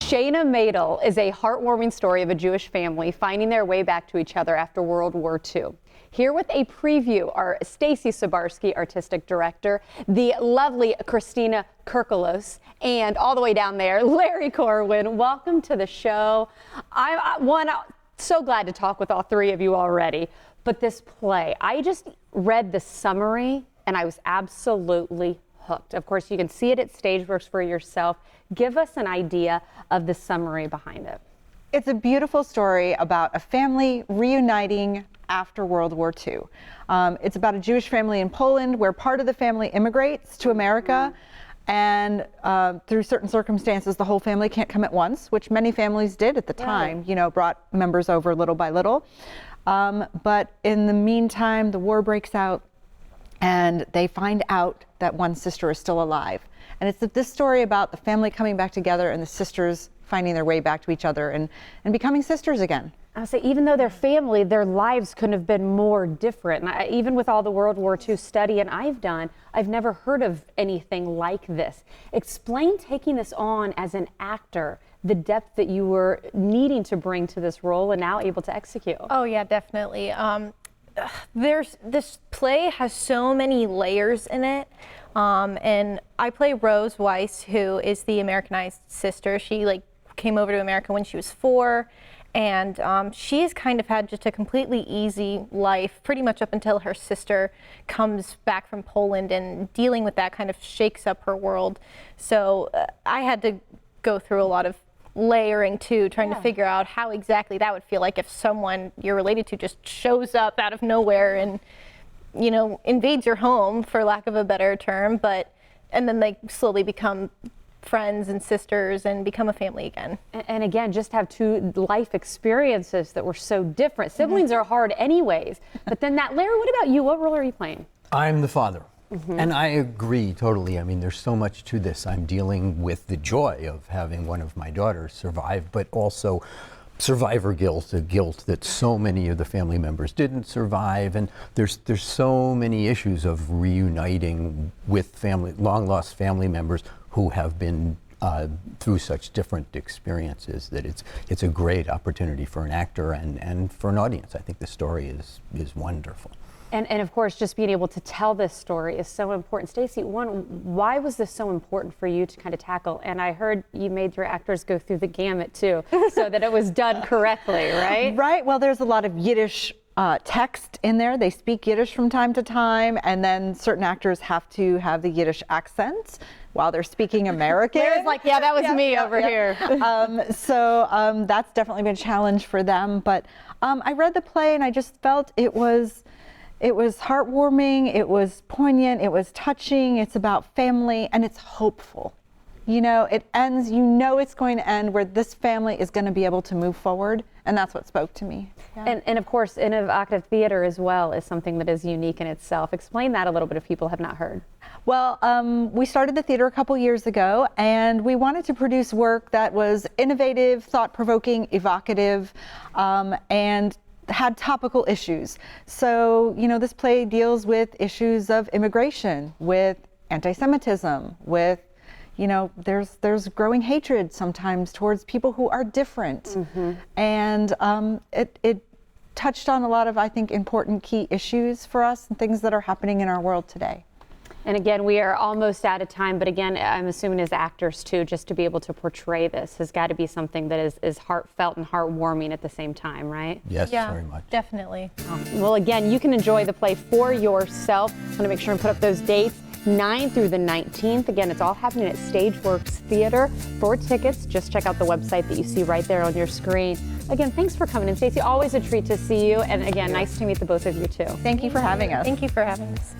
Shayne Maidel is a heartwarming story of a Jewish family finding their way back to each other after World War II. Here with a preview are Stacy Sabarsky, artistic director, the lovely Christina Kirkolos, and all the way down there, Larry Corwin. Welcome to the show. I'm so glad to talk with all three of you already. But this play, I just read the summary and I was absolutely hooked. Of course, you can see it at Stageworks for yourself. Give us an idea of the summary behind it. It's a beautiful story about a family reuniting after World War II. It's about a Jewish family in Poland where part of the family immigrates to America, and through certain circumstances the whole family can't come at once, which many families did at the time, you know, brought members over little by little. But in the meantime, the war breaks out and they find out that one sister is still alive. And it's this story about the family coming back together and the sisters finding their way back to each other and becoming sisters again. I would say even though they're family, their lives couldn't have been more different. And even with all the World War II study and I've done, I've never heard of anything like this. Explain taking this on as an actor, the depth that you were needing to bring to this role and now able to execute. Oh yeah, definitely. This play has so many layers in it. And I play Rose Weiss, who is the Americanized sister. She came over to America when she was 4. And she's kind of had just a completely easy life, pretty much up until her sister comes back from Poland, and dealing with that kind of shakes up her world. So I had to go through a lot of layering too, trying to figure out how exactly that would feel like if someone you're related to just shows up out of nowhere and, you know, invades your home, for lack of a better term, and then they slowly become friends and sisters and become a family again. And again, just have two life experiences that were so different. Siblings are hard anyways, but then Larry, what about you? What role are you playing? I'm the father. And I agree totally. I mean, there's so much to this. I'm dealing with the joy of having one of my daughters survive, but also survivor guilt, the guilt that so many of the family members didn't survive. And there's so many issues of reuniting with long lost family members who have been through such different experiences, that it's a great opportunity for an actor and for an audience. I think the story is wonderful. And of course, just being able to tell this story is so important. Stacy, why was this so important for you to kind of tackle? And I heard you made your actors go through the gamut too, so that it was done correctly, right? Right. Well, there's a lot of Yiddish text in there. They speak Yiddish from time to time, and then certain actors have to have the Yiddish accents while they're speaking American. Larry's like, yeah, that was me over here. So that's definitely been a challenge for them. But I read the play and I just felt it was heartwarming, it was poignant, it was touching, it's about family, and it's hopeful. You know, it ends, you know it's going to end where this family is going to be able to move forward, and that's what spoke to me. Yeah. And of course, Innovocative theater as well is something that is unique in itself. Explain that a little bit if people have not heard. Well, we started the theater a couple years ago, and we wanted to produce work that was innovative, thought-provoking, evocative, and had topical issues. So, you know, this play deals with issues of immigration, with anti-Semitism, with, you know, there's growing hatred sometimes towards people who are different. And it touched on a lot of, I think, important key issues for us and things that are happening in our world today. And again, we are almost out of time, but again, I'm assuming as actors too, just to be able to portray this has got to be something that is heartfelt and heartwarming at the same time, right? Yes, Yeah, very much. Definitely. Well, again, you can enjoy the play for yourself. I'm going to make sure and put up those dates, 9 through the 19th. Again, it's all happening at Stageworks Theater. For tickets, just check out the website that you see right there on your screen. Again, thanks for coming in, Stacy. Always a treat to see you. And again, nice to meet the both of you too. Thank you for having us. Thank you for having us.